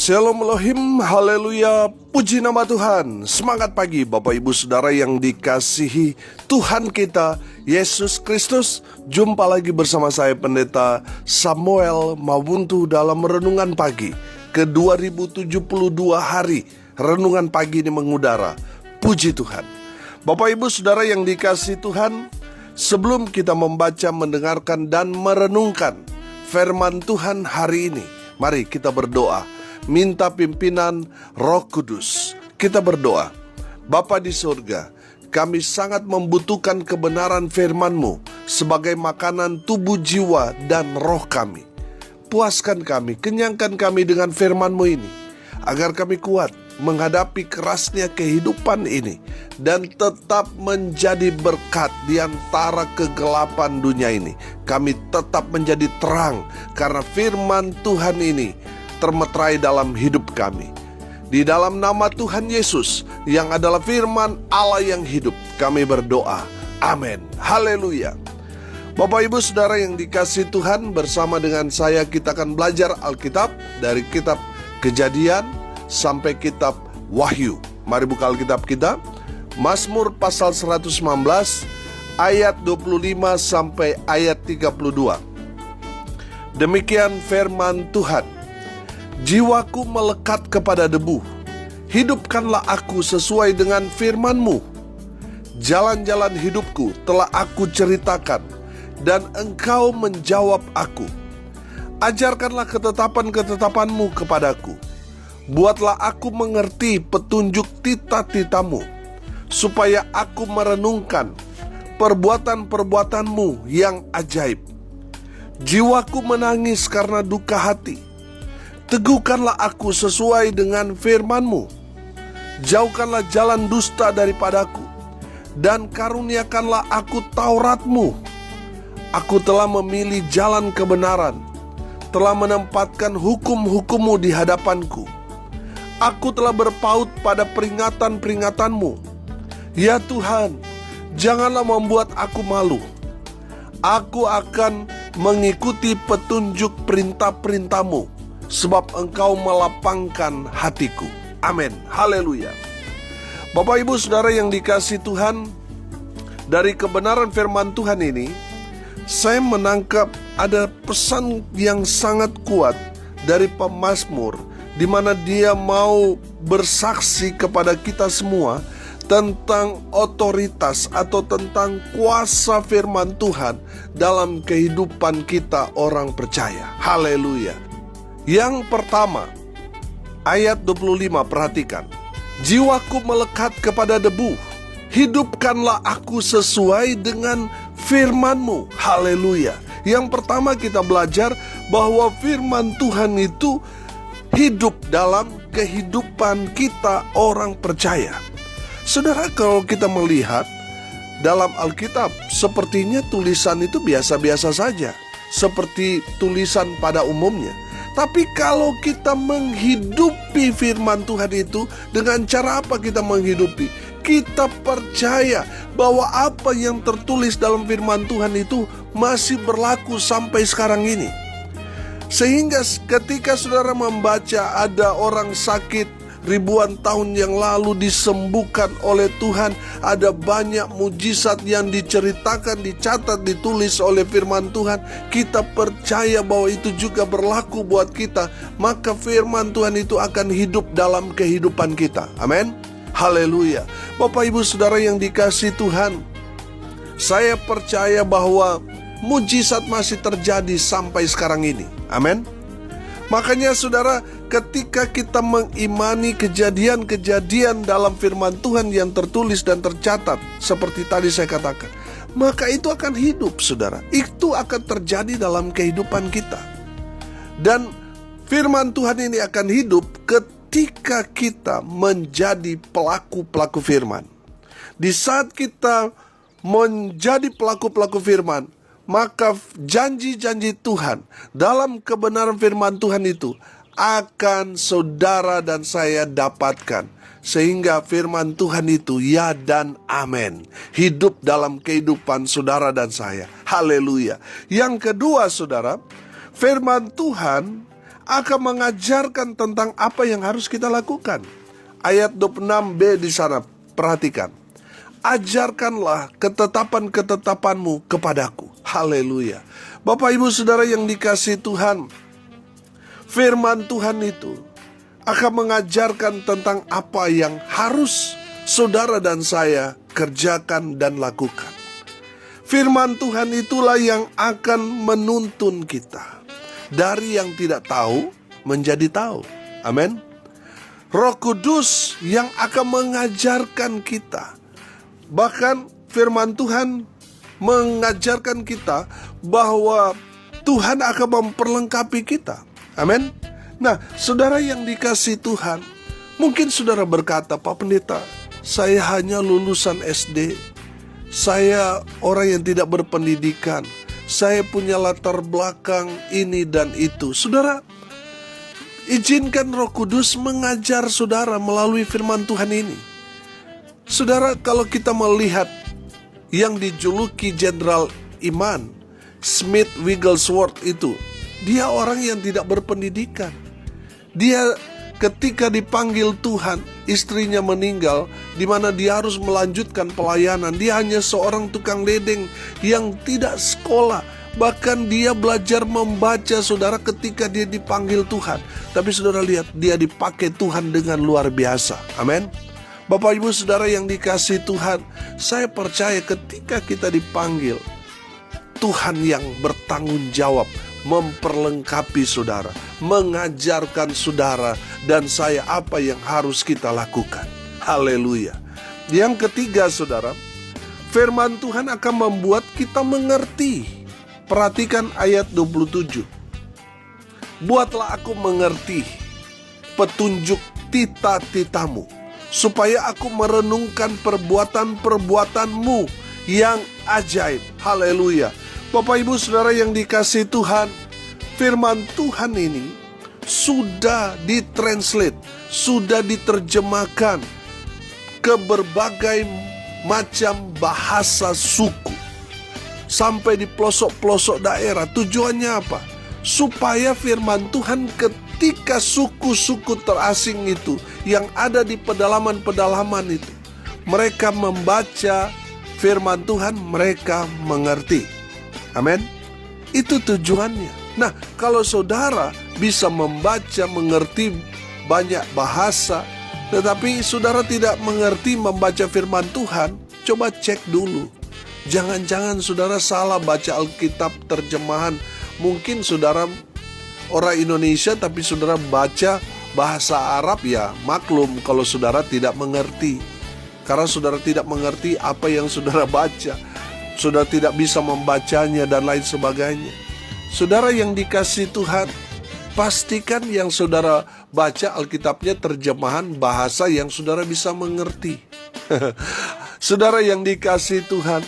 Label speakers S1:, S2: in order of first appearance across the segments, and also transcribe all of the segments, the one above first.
S1: Shalom Elohim, haleluya, puji nama Tuhan. Semangat pagi Bapak Ibu Saudara yang dikasihi Tuhan kita Yesus Kristus. Jumpa lagi bersama saya Pendeta Samuel Mawuntu dalam Renungan Pagi ke 2072 hari. Renungan pagi ini mengudara. Puji Tuhan. Bapak Ibu Saudara yang dikasihi Tuhan, sebelum kita membaca, mendengarkan dan merenungkan firman Tuhan hari ini, mari kita berdoa. Minta pimpinan Roh Kudus. Kita berdoa. Bapa di surga, kami sangat membutuhkan kebenaran firman-Mu sebagai makanan tubuh, jiwa, dan roh kami. Puaskan kami, kenyangkan kami dengan firman-Mu ini, agar kami kuat menghadapi kerasnya kehidupan ini dan tetap menjadi berkat di antara kegelapan dunia ini. Kami tetap menjadi terang karena firman Tuhan ini termeterai dalam hidup kami. Di dalam nama Tuhan Yesus yang adalah firman Allah yang hidup, kami berdoa. Amin. Haleluya. Bapak Ibu Saudara yang dikasihi Tuhan, bersama dengan saya kita akan belajar Alkitab dari kitab Kejadian sampai kitab Wahyu. Mari buka Alkitab kita. Mazmur pasal 119 ayat 25 sampai ayat 32. Demikian firman Tuhan. Jiwaku melekat kepada debu, hidupkanlah aku sesuai dengan firman-Mu. Jalan-jalan hidupku telah aku ceritakan, dan Engkau menjawab aku. Ajarkanlah ketetapan-ketetapan-Mu kepadaku. Buatlah aku mengerti petunjuk tita-tita-Mu, supaya aku merenungkan perbuatan-perbuatan-Mu yang ajaib. Jiwaku menangis karena duka hati. Teguhkanlah aku sesuai dengan firman-Mu. Jauhkanlah jalan dusta daripadaku, dan karuniakanlah aku Taurat-Mu. Aku telah memilih jalan kebenaran, telah menempatkan hukum-hukum-Mu di hadapanku. Aku telah berpaut pada peringatan-peringatan-Mu. Ya Tuhan, janganlah membuat aku malu. Aku akan mengikuti petunjuk perintah-perintah-Mu, sebab Engkau melapangkan hatiku. Amin. Haleluya. Bapak Ibu Saudara yang dikasihi Tuhan, dari kebenaran firman Tuhan ini, saya menangkap ada pesan yang sangat kuat dari pemazmur, di mana dia mau bersaksi kepada kita semua tentang otoritas atau tentang kuasa firman Tuhan dalam kehidupan kita orang percaya. Haleluya. Yang pertama, ayat 25, perhatikan. Jiwaku melekat kepada debu, hidupkanlah aku sesuai dengan firman-Mu. Haleluya. Yang pertama kita belajar bahwa firman Tuhan itu hidup dalam kehidupan kita orang percaya. Saudara, kalau kita melihat dalam Alkitab, sepertinya tulisan itu biasa-biasa saja, seperti tulisan pada umumnya. Tapi kalau kita menghidupi firman Tuhan itu, dengan cara apa kita menghidupi? Kita percaya bahwa apa yang tertulis dalam firman Tuhan itu masih berlaku sampai sekarang ini. Sehingga ketika saudara membaca ada orang sakit ribuan tahun yang lalu disembuhkan oleh Tuhan, ada banyak mujizat yang diceritakan, dicatat, ditulis oleh firman Tuhan. Kita percaya bahwa itu juga berlaku buat kita, maka firman Tuhan itu akan hidup dalam kehidupan kita. Amin. Haleluya. Bapak Ibu Saudara yang dikasihi Tuhan, saya percaya bahwa mujizat masih terjadi sampai sekarang ini. Amin. Makanya saudara, ketika kita mengimani kejadian-kejadian dalam firman Tuhan yang tertulis dan tercatat, seperti tadi saya katakan, maka itu akan hidup saudara. Itu akan terjadi dalam kehidupan kita. Dan firman Tuhan ini akan hidup ketika kita menjadi pelaku-pelaku firman. Di saat kita menjadi pelaku-pelaku firman, maka janji-janji Tuhan dalam kebenaran firman Tuhan itu akan saudara dan saya dapatkan. Sehingga firman Tuhan itu ya dan amin, hidup dalam kehidupan saudara dan saya. Haleluya. Yang kedua saudara, firman Tuhan akan mengajarkan tentang apa yang harus kita lakukan. Ayat 26b di sana, perhatikan. Ajarkanlah ketetapan-ketetapanmu kepadaku. Haleluya. Bapak Ibu Saudara yang dikasihi Tuhan, firman Tuhan itu akan mengajarkan tentang apa yang harus saudara dan saya kerjakan dan lakukan. Firman Tuhan itulah yang akan menuntun kita dari yang tidak tahu menjadi tahu. Amin. Roh Kudus yang akan mengajarkan kita. Bahkan firman Tuhan mengajarkan kita bahwa Tuhan akan memperlengkapi kita. Amin. Nah, saudara yang dikasihi Tuhan, mungkin saudara berkata, Pak Pendeta, saya hanya lulusan SD. Saya orang yang tidak berpendidikan. Saya punya latar belakang ini dan itu. Saudara, izinkan Roh Kudus mengajar saudara melalui firman Tuhan ini. Saudara, kalau kita melihat yang dijuluki Jenderal Iman, Smith Wigglesworth itu, dia orang yang tidak berpendidikan. Dia ketika dipanggil Tuhan, istrinya meninggal, di mana dia harus melanjutkan pelayanan. Dia hanya seorang tukang ledeng yang tidak sekolah. Bahkan dia belajar membaca, saudara, ketika dia dipanggil Tuhan. Tapi saudara lihat, dia dipakai Tuhan dengan luar biasa. Amin. Bapak Ibu Saudara yang dikasihi Tuhan, saya percaya ketika kita dipanggil, Tuhan yang bertanggung jawab memperlengkapi saudara, mengajarkan saudara dan saya apa yang harus kita lakukan. Haleluya. Yang ketiga saudara, firman Tuhan akan membuat kita mengerti. Perhatikan ayat 27. Buatlah aku mengerti petunjuk tita-titamu, supaya aku merenungkan perbuatan-perbuatanmu yang ajaib. Haleluya. Bapak Ibu Saudara yang dikasihi Tuhan, firman Tuhan ini sudah ditranslate, sudah diterjemahkan ke berbagai macam bahasa suku, sampai di pelosok-pelosok daerah. Tujuannya apa? Supaya firman Tuhan ketika suku-suku terasing itu yang ada di pedalaman-pedalaman itu, mereka membaca firman Tuhan, mereka mengerti. Amin. Itu tujuannya. Nah, kalau saudara bisa membaca, mengerti banyak bahasa, tetapi saudara tidak mengerti membaca firman Tuhan, coba cek dulu. Jangan-jangan saudara salah baca Alkitab terjemahan. Mungkin saudara orang Indonesia tapi saudara baca bahasa Arab, ya maklum kalau saudara tidak mengerti. Karena saudara tidak mengerti apa yang saudara baca, saudara tidak bisa membacanya dan lain sebagainya. Saudara yang dikasihi Tuhan, pastikan yang saudara baca Alkitabnya terjemahan bahasa yang saudara bisa mengerti. Saudara yang dikasihi Tuhan,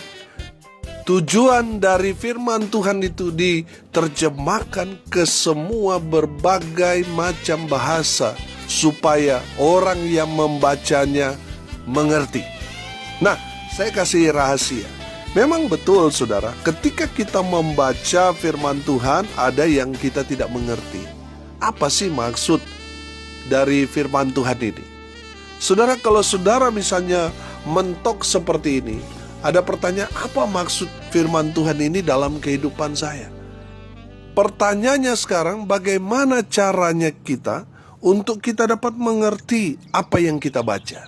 S1: tujuan dari firman Tuhan itu diterjemahkan ke semua berbagai macam bahasa supaya orang yang membacanya mengerti. Nah, saya kasih rahasia. Memang betul saudara, ketika kita membaca firman Tuhan ada yang kita tidak mengerti. Apa sih maksud dari firman Tuhan ini? Saudara, kalau saudara misalnya mentok seperti ini, ada pertanyaan, apa maksud firman Tuhan ini dalam kehidupan saya? Pertanyaannya sekarang, bagaimana caranya kita untuk kita dapat mengerti apa yang kita baca?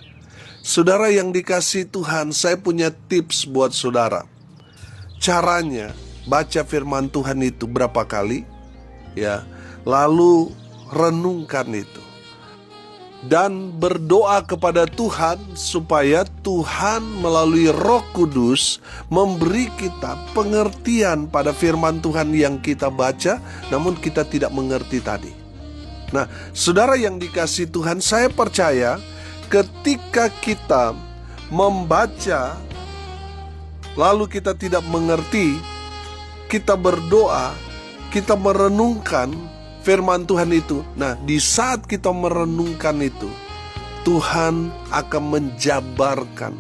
S1: Saudara yang dikasihi Tuhan, saya punya tips buat saudara. Caranya, baca firman Tuhan itu berapa kali, ya, lalu renungkan itu. Dan berdoa kepada Tuhan supaya Tuhan melalui Roh Kudus memberi kita pengertian pada firman Tuhan yang kita baca, namun kita tidak mengerti tadi. Nah, saudara yang dikasihi Tuhan, saya percaya ketika kita membaca lalu kita tidak mengerti, kita berdoa, kita merenungkan firman Tuhan itu. Nah, di saat kita merenungkan itu, Tuhan akan menjabarkan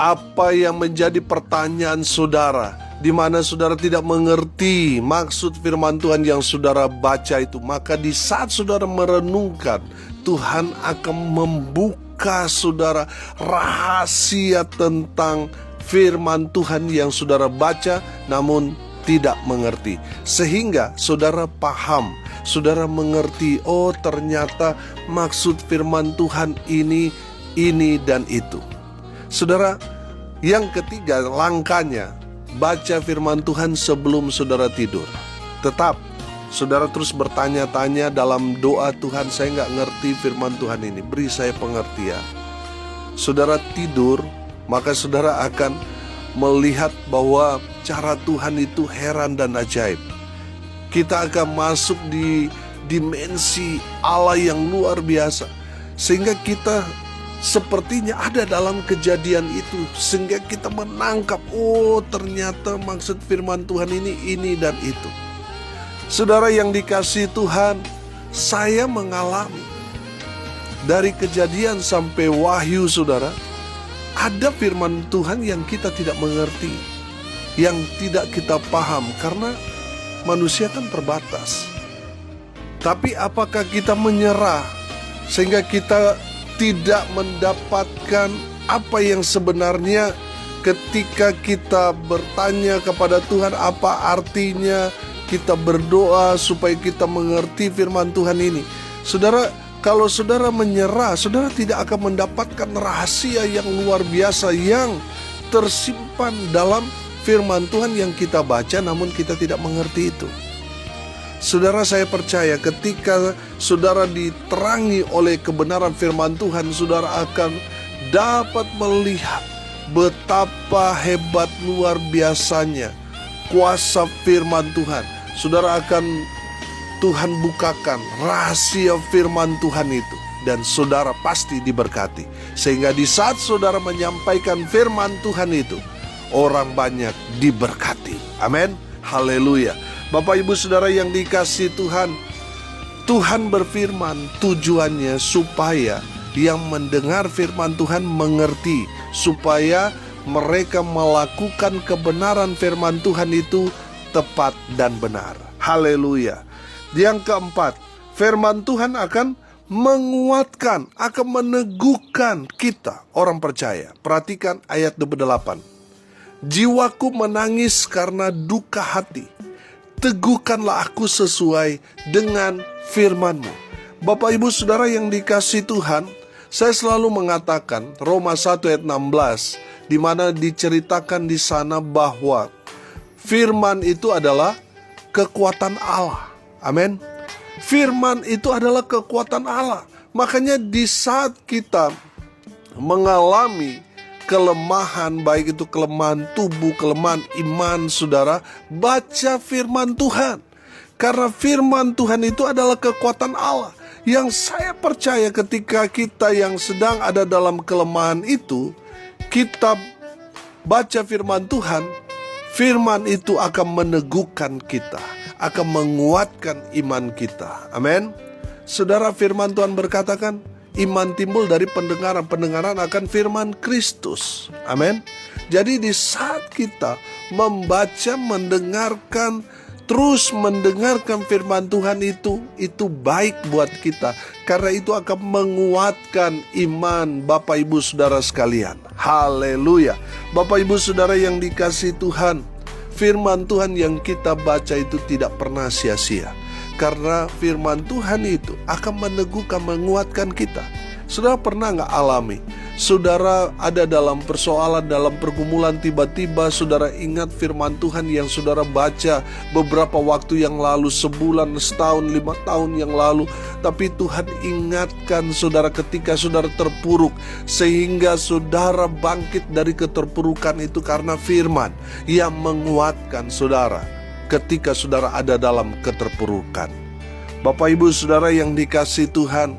S1: apa yang menjadi pertanyaan saudara di mana saudara tidak mengerti maksud firman Tuhan yang saudara baca itu, maka di saat saudara merenungkan, Tuhan akan membuka saudara rahasia tentang firman Tuhan yang saudara baca namun tidak mengerti, sehingga saudara paham, saudara mengerti, oh ternyata maksud firman Tuhan ini dan itu. Saudara, yang ketiga langkahnya, baca firman Tuhan sebelum saudara tidur. Tetap saudara terus bertanya-tanya dalam doa, Tuhan saya nggak ngerti firman Tuhan ini, beri saya pengertian. Saudara tidur, maka saudara akan melihat bahwa cara Tuhan itu heran dan ajaib. Kita akan masuk di dimensi Allah yang luar biasa, sehingga kita sepertinya ada dalam kejadian itu, sehingga kita menangkap, oh ternyata maksud firman Tuhan ini dan itu. Saudara yang dikasihi Tuhan, saya mengalami dari Kejadian sampai Wahyu, saudara, ada firman Tuhan yang kita tidak mengerti, yang tidak kita paham, karena manusia kan terbatas. Tapi apakah kita menyerah sehingga kita tidak mendapatkan apa yang sebenarnya ketika kita bertanya kepada Tuhan apa artinya, kita berdoa supaya kita mengerti firman Tuhan ini? Saudara, kalau saudara menyerah, saudara tidak akan mendapatkan rahasia yang luar biasa yang tersimpan dalam firman Tuhan yang kita baca namun kita tidak mengerti itu. Saudara, saya percaya ketika saudara diterangi oleh kebenaran firman Tuhan, saudara akan dapat melihat betapa hebat luar biasanya kuasa firman Tuhan. Saudara akan Tuhan bukakan rahasia firman Tuhan itu, dan saudara pasti diberkati. Sehingga di saat saudara menyampaikan firman Tuhan itu, orang banyak diberkati. Amin. Haleluya. Bapak ibu saudara yang dikasihi Tuhan, Tuhan berfirman tujuannya supaya yang mendengar firman Tuhan mengerti, supaya mereka melakukan kebenaran firman Tuhan itu tepat dan benar. Haleluya. Yang keempat, firman Tuhan akan menguatkan, akan meneguhkan kita orang percaya. Perhatikan ayat 28. Jiwaku menangis karena duka hati, teguhkanlah aku sesuai dengan firman-Mu. Bapak ibu saudara yang dikasihi Tuhan, saya selalu mengatakan Roma 1 ayat 16, di mana diceritakan di sana bahwa firman itu adalah kekuatan Allah. Amin. Firman itu adalah kekuatan Allah. Makanya di saat kita mengalami kelemahan, baik itu kelemahan tubuh, kelemahan iman, saudara, baca firman Tuhan. Karena firman Tuhan itu adalah kekuatan Allah. Yang saya percaya ketika kita yang sedang ada dalam kelemahan itu, kita baca firman Tuhan, firman itu akan meneguhkan kita, akan menguatkan iman kita. Amin. Saudara, firman Tuhan berkatakan, iman timbul dari pendengaran, pendengaran akan firman Kristus. Amin. Jadi di saat kita membaca, mendengarkan, terus mendengarkan firman Tuhan itu baik buat kita. Karena itu akan menguatkan iman Bapak Ibu Saudara sekalian. Haleluya. Bapak Ibu Saudara yang dikasihi Tuhan, firman Tuhan yang kita baca itu tidak pernah sia-sia. Karena firman Tuhan itu akan meneguhkan, menguatkan kita. Saudara pernah gak alami? Saudara ada dalam persoalan, dalam pergumulan, tiba-tiba saudara ingat firman Tuhan yang saudara baca beberapa waktu yang lalu, sebulan, setahun, 5 tahun yang lalu. Tapi Tuhan ingatkan saudara ketika saudara terpuruk, sehingga saudara bangkit dari keterpurukan itu karena firman yang menguatkan saudara ketika saudara ada dalam keterpurukan. Bapak ibu saudara yang dikasihi Tuhan,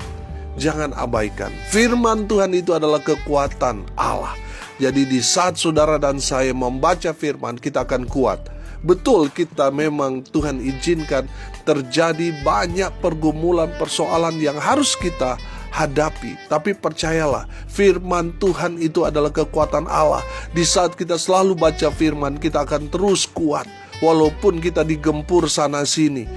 S1: jangan abaikan. Firman Tuhan itu adalah kekuatan Allah. Jadi di saat saudara dan saya membaca firman, kita akan kuat. Betul, kita memang Tuhan izinkan terjadi banyak pergumulan, persoalan yang harus kita hadapi. Tapi percayalah, firman Tuhan itu adalah kekuatan Allah. Di saat kita selalu baca firman, kita akan terus kuat. Walaupun kita digempur sana sini,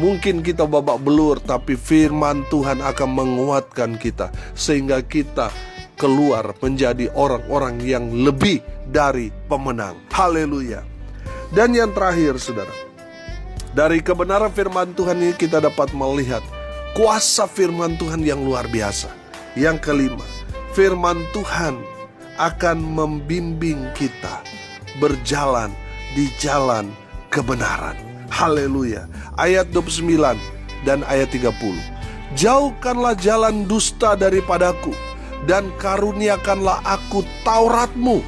S1: mungkin kita babak belur, tapi firman Tuhan akan menguatkan kita, sehingga kita keluar menjadi orang-orang yang lebih dari pemenang. Haleluya. Dan yang terakhir, saudara, dari kebenaran firman Tuhan ini kita dapat melihat kuasa firman Tuhan yang luar biasa. Yang kelima, firman Tuhan akan membimbing kita berjalan di jalan kebenaran. Haleluya. Ayat 29 dan ayat 30. Jauhkanlah jalan dusta daripadaku, dan karuniakanlah aku Tauratmu.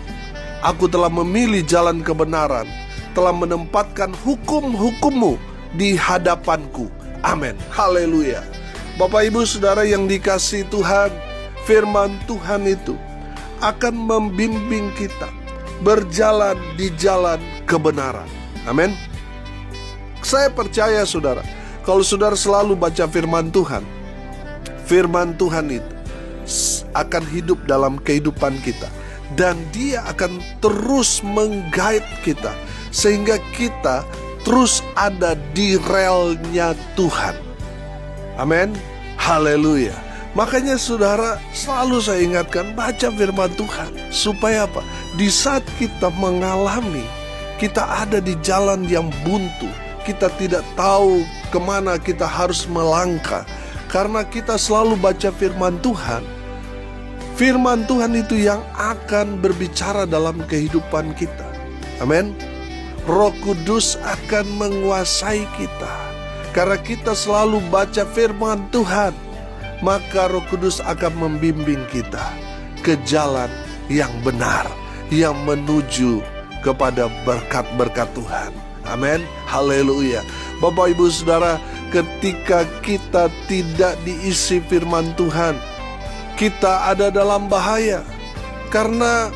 S1: Aku telah memilih jalan kebenaran, telah menempatkan hukum-hukum-Mu di hadapanku. Amin. Haleluya. Bapak ibu saudara yang dikasihi Tuhan, firman Tuhan itu akan membimbing kita berjalan di jalan kebenaran. Amin. Saya percaya saudara, kalau saudara selalu baca firman Tuhan itu akan hidup dalam kehidupan kita, dan dia akan terus meng-guide kita, sehingga kita terus ada di relnya Tuhan. Amin. Haleluya. Makanya saudara, selalu saya ingatkan, baca firman Tuhan. Supaya apa? Di saat kita mengalami, kita ada di jalan yang buntu, kita tidak tahu kemana kita harus melangkah, karena kita selalu baca firman Tuhan. Firman Tuhan itu yang akan berbicara dalam kehidupan kita. Amin. Roh Kudus akan menguasai kita. Karena kita selalu baca firman Tuhan, maka Roh Kudus akan membimbing kita ke jalan yang benar, yang menuju kepada berkat-berkat Tuhan. Amin. Haleluya. Bapak ibu saudara, ketika kita tidak diisi firman Tuhan, kita ada dalam bahaya. Karena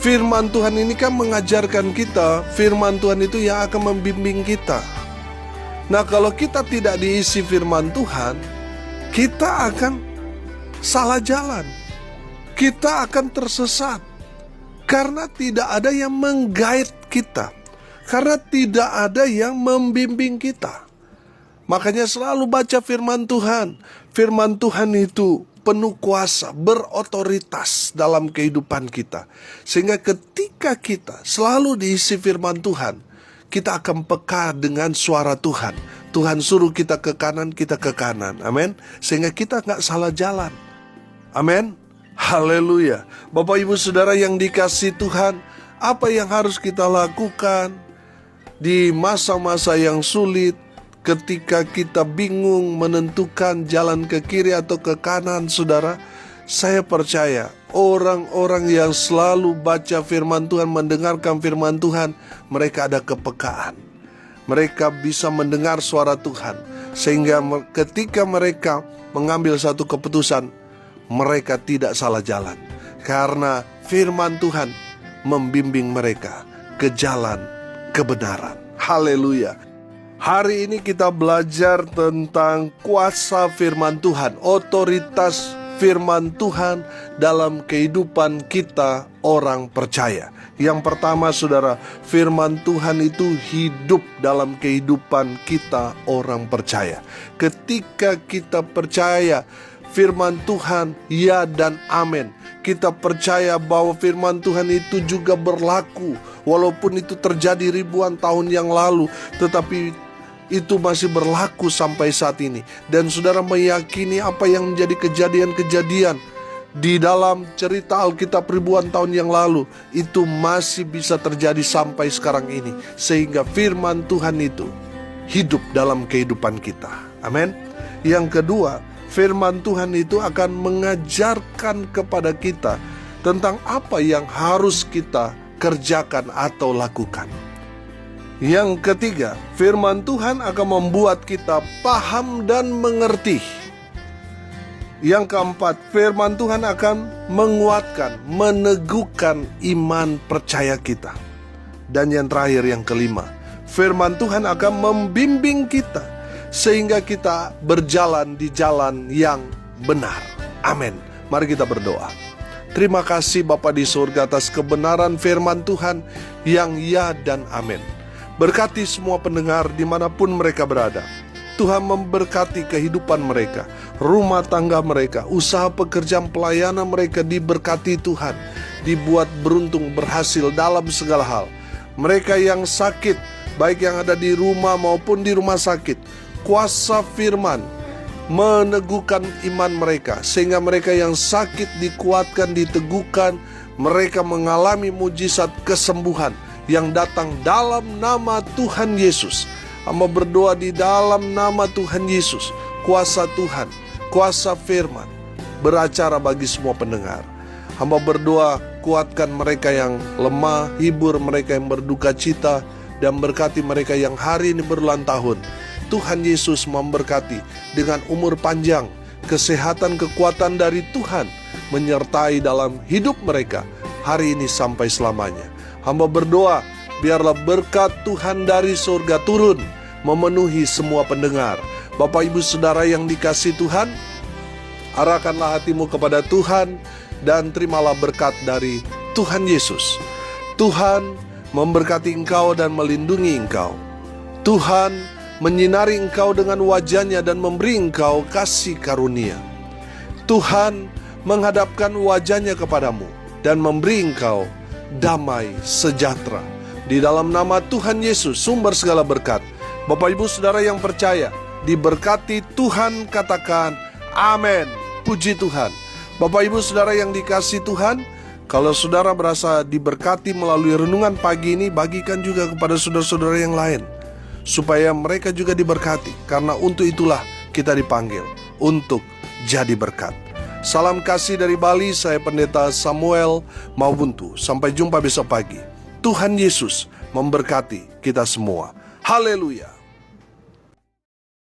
S1: firman Tuhan ini kan mengajarkan kita, firman Tuhan itu yang akan membimbing kita. Nah, kalau kita tidak diisi firman Tuhan, kita akan salah jalan. Kita akan tersesat. Karena tidak ada yang meng-guide kita. Karena tidak ada yang membimbing kita. Makanya selalu baca firman Tuhan. Firman Tuhan itu penuh kuasa, berotoritas dalam kehidupan kita. Sehingga ketika kita selalu diisi firman Tuhan, kita akan peka dengan suara Tuhan. Tuhan suruh kita ke kanan, kita ke kanan. Amin. Sehingga kita gak salah jalan. Amin. Haleluya. Bapak ibu saudara yang dikasihi Tuhan, apa yang harus kita lakukan di masa-masa yang sulit? Ketika kita bingung menentukan jalan ke kiri atau ke kanan, saudara, saya percaya orang-orang yang selalu baca firman Tuhan, mendengarkan firman Tuhan, mereka ada kepekaan. Mereka bisa mendengar suara Tuhan, sehingga ketika mereka mengambil satu keputusan, mereka tidak salah jalan. Karena firman Tuhan membimbing mereka ke jalan kebenaran. Haleluya. Hari ini kita belajar tentang kuasa firman Tuhan, otoritas firman Tuhan dalam kehidupan kita orang percaya. Yang pertama saudara, firman Tuhan itu hidup dalam kehidupan kita orang percaya. Ketika kita percaya firman Tuhan, ya dan amin. Kita percaya bahwa firman Tuhan itu juga berlaku. Walaupun itu terjadi ribuan tahun yang lalu, tetapi itu masih berlaku sampai saat ini. Dan saudara meyakini apa yang menjadi kejadian-kejadian di dalam cerita Alkitab ribuan tahun yang lalu, itu masih bisa terjadi sampai sekarang ini. Sehingga firman Tuhan itu hidup dalam kehidupan kita. Amin. Yang kedua, firman Tuhan itu akan mengajarkan kepada kita tentang apa yang harus kita kerjakan atau lakukan. Yang ketiga, firman Tuhan akan membuat kita paham dan mengerti. Yang keempat, firman Tuhan akan menguatkan, meneguhkan iman percaya kita. Dan yang terakhir, yang kelima, firman Tuhan akan membimbing kita sehingga kita berjalan di jalan yang benar. Amin. Mari kita berdoa. Terima kasih Bapa di surga atas kebenaran firman Tuhan yang ya dan amin. Berkati semua pendengar dimanapun mereka berada. Tuhan memberkati kehidupan mereka, rumah tangga mereka, usaha pekerjaan pelayanan mereka diberkati Tuhan, dibuat beruntung berhasil dalam segala hal. Mereka yang sakit, baik yang ada di rumah maupun di rumah sakit, kuasa firman meneguhkan iman mereka, sehingga mereka yang sakit dikuatkan, diteguhkan, mereka mengalami mujizat kesembuhan yang datang dalam nama Tuhan Yesus. Hamba berdoa di dalam nama Tuhan Yesus, kuasa Tuhan, kuasa firman beracara bagi semua pendengar. Hamba berdoa kuatkan mereka yang lemah, hibur mereka yang berduka cita, dan berkati mereka yang hari ini berulang tahun. Tuhan Yesus memberkati dengan umur panjang, kesehatan, kekuatan dari Tuhan menyertai dalam hidup mereka hari ini sampai selamanya. Hamba berdoa biarlah berkat Tuhan dari surga turun memenuhi semua pendengar. Bapak Ibu Saudara yang dikasihi Tuhan, arahkanlah hatimu kepada Tuhan dan terimalah berkat dari Tuhan Yesus. Tuhan memberkati engkau dan melindungi engkau. Tuhan menyinari engkau dengan wajah-Nya dan memberi engkau kasih karunia. Tuhan menghadapkan wajah-Nya kepadamu dan memberi engkau damai sejahtera. Di dalam nama Tuhan Yesus, sumber segala berkat. Bapak Ibu Saudara yang percaya, diberkati Tuhan, katakan amin. Puji Tuhan. Bapak Ibu Saudara yang dikasihi Tuhan, kalau saudara berasa diberkati melalui renungan pagi ini, bagikan juga kepada saudara-saudara yang lain, supaya mereka juga diberkati. Karena untuk itulah kita dipanggil untuk jadi berkat. Salam kasih dari Bali, saya Pendeta Samuel Maubuntu. Sampai jumpa besok pagi. Tuhan Yesus memberkati kita semua. Haleluya.